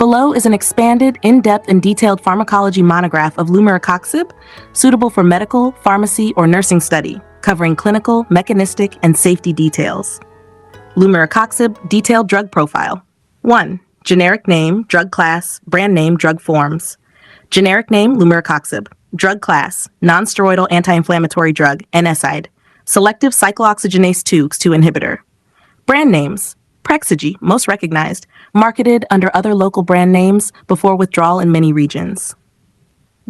Below is an expanded, in-depth, and detailed pharmacology monograph of Lumiracoxib, suitable for medical, pharmacy, or nursing study, covering clinical, mechanistic, and safety details. Lumiracoxib Detailed Drug Profile. 1. Generic name, drug class, brand name, drug forms. Generic name, Lumiracoxib. Drug class, nonsteroidal anti-inflammatory drug, NSAID. Selective cyclooxygenase 2 inhibitor. Brand names. Prexagy, most recognized, marketed under other local brand names before withdrawal in many regions.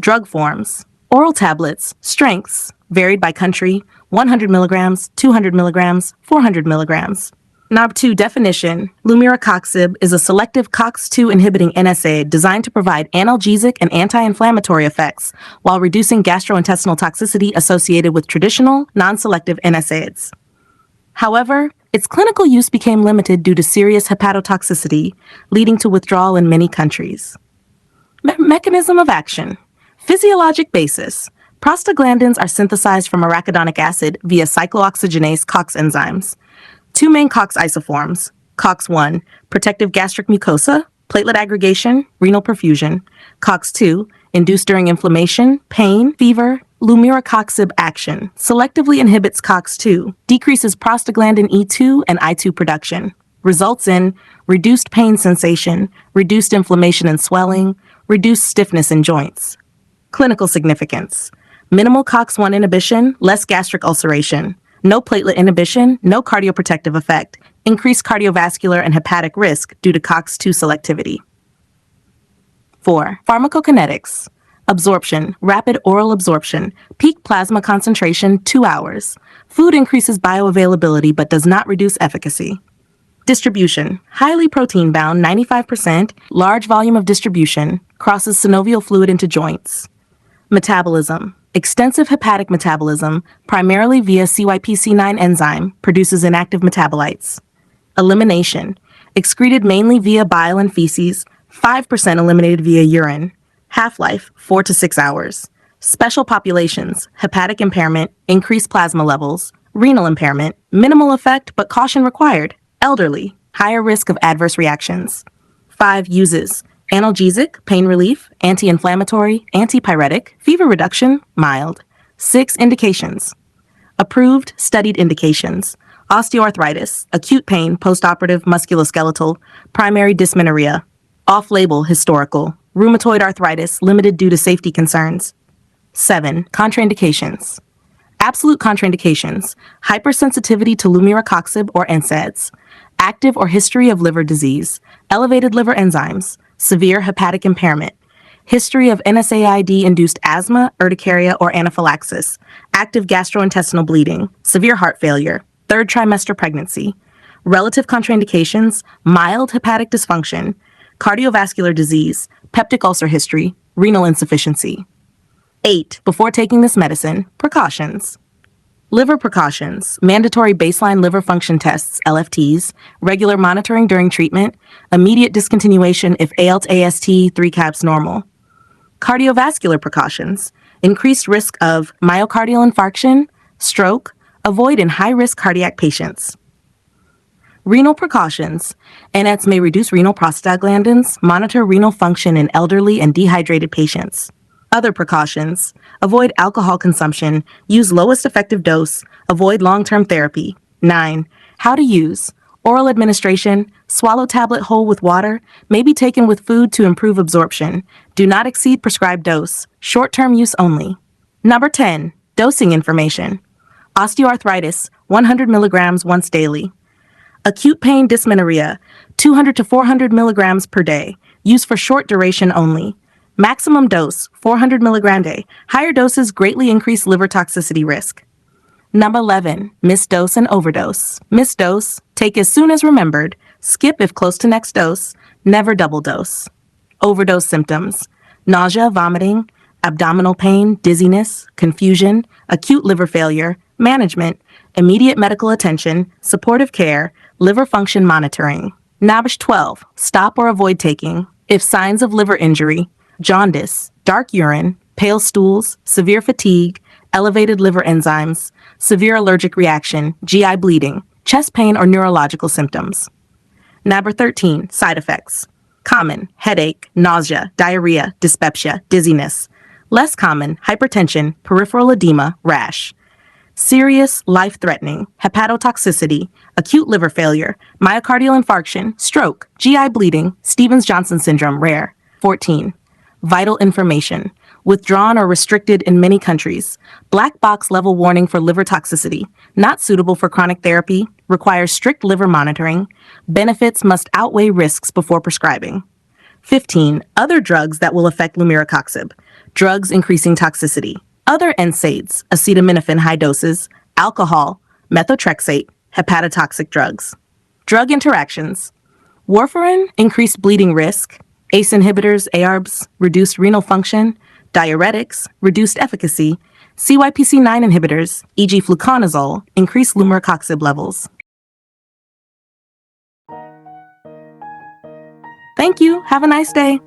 Drug forms. Oral tablets, strengths, varied by country, 100 milligrams, 200 milligrams, 400 milligrams. NOB2 definition. Lumiracoxib is a selective COX-2 inhibiting NSAID designed to provide analgesic and anti-inflammatory effects while reducing gastrointestinal toxicity associated with traditional, non-selective NSAIDs. However, its clinical use became limited due to serious hepatotoxicity, leading to withdrawal in many countries. Mechanism of action. Physiologic basis. Prostaglandins are synthesized from arachidonic acid via cyclooxygenase COX enzymes. Two main COX isoforms, COX-1, protective gastric mucosa, platelet aggregation, renal perfusion. COX-2, induced during inflammation, pain, fever. Lumiracoxib action selectively inhibits COX-2, decreases prostaglandin E2 and I2 production, results in reduced pain sensation, reduced inflammation and swelling, reduced stiffness in joints. Clinical significance. Minimal COX-1 inhibition, less gastric ulceration. No platelet inhibition, no cardioprotective effect, increased cardiovascular and hepatic risk due to COX-2 selectivity. 4. Pharmacokinetics. Absorption, rapid oral absorption, peak plasma concentration 2 hours. Food increases bioavailability but does not reduce efficacy. Distribution, highly protein-bound 95%, large volume of distribution, crosses synovial fluid into joints. Metabolism, extensive hepatic metabolism, primarily via CYP-C9 enzyme, produces inactive metabolites. Elimination, excreted mainly via bile and feces, 5% eliminated via urine. Half-life, 4 to 6 hours. Special populations, hepatic impairment, increased plasma levels, renal impairment, minimal effect but caution required, elderly, higher risk of adverse reactions. 5 uses, analgesic, pain relief, anti-inflammatory, antipyretic, fever reduction, mild. 6 indications. Approved, studied indications. Osteoarthritis, acute pain, postoperative, musculoskeletal, primary dysmenorrhea. Off-label, historical. Rheumatoid arthritis, limited due to safety concerns. 7. Contraindications. Absolute contraindications. Hypersensitivity to Lumiracoxib or NSAIDs. Active or history of liver disease. Elevated liver enzymes. Severe hepatic impairment. History of NSAID-induced asthma, urticaria, or anaphylaxis. Active gastrointestinal bleeding. Severe heart failure. 3rd trimester pregnancy. Relative contraindications. Mild hepatic dysfunction. Cardiovascular disease. Peptic ulcer history, renal insufficiency. 8. Before taking this medicine, precautions. Liver precautions, mandatory baseline liver function tests, LFTs, regular monitoring during treatment, immediate discontinuation if ALT/AST 3 caps normal. Cardiovascular precautions, increased risk of myocardial infarction, stroke, avoid in high-risk cardiac patients. Renal precautions. NSAIDs may reduce renal prostaglandins, monitor renal function in elderly and dehydrated patients. Other precautions. Avoid alcohol consumption, use lowest effective dose, avoid long-term therapy. 9. How to use. Oral administration, swallow tablet whole with water, may be taken with food to improve absorption. Do not exceed prescribed dose, short-term use only. Number 10. Dosing information. Osteoarthritis, 100 milligrams once daily. Acute pain dysmenorrhea, 200 to 400 milligrams per day, used for short duration only. Maximum dose, 400 milligram day. Higher doses greatly increase liver toxicity risk. Number 11, missed dose and overdose. Missed dose, take as soon as remembered, skip if close to next dose, never double dose. Overdose symptoms, nausea, vomiting, abdominal pain, dizziness, confusion, acute liver failure, management, immediate medical attention, supportive care, liver function monitoring. NABH 12, stop or avoid taking if signs of liver injury, jaundice, dark urine, pale stools, severe fatigue, elevated liver enzymes, severe allergic reaction, GI bleeding, chest pain or neurological symptoms. NABH 13, side effects. Common, headache, nausea, diarrhea, dyspepsia, dizziness. Less common, hypertension, peripheral edema, rash. Serious, life-threatening, hepatotoxicity, acute liver failure, myocardial infarction, stroke, GI bleeding, Stevens-Johnson syndrome, rare. 14. Vital information. Withdrawn or restricted in many countries. Black box level warning for liver toxicity. Not suitable for chronic therapy. Requires strict liver monitoring. Benefits must outweigh risks before prescribing. 15. Other drugs that will affect Lumiracoxib. Drugs increasing toxicity. Other NSAIDs, acetaminophen high doses, alcohol, methotrexate, hepatotoxic drugs. Drug interactions. Warfarin, increased bleeding risk. ACE inhibitors, ARBs, reduced renal function. Diuretics, reduced efficacy. CYP9 inhibitors, e.g. fluconazole, increased Lumiracoxib levels. Thank you. Have a nice day.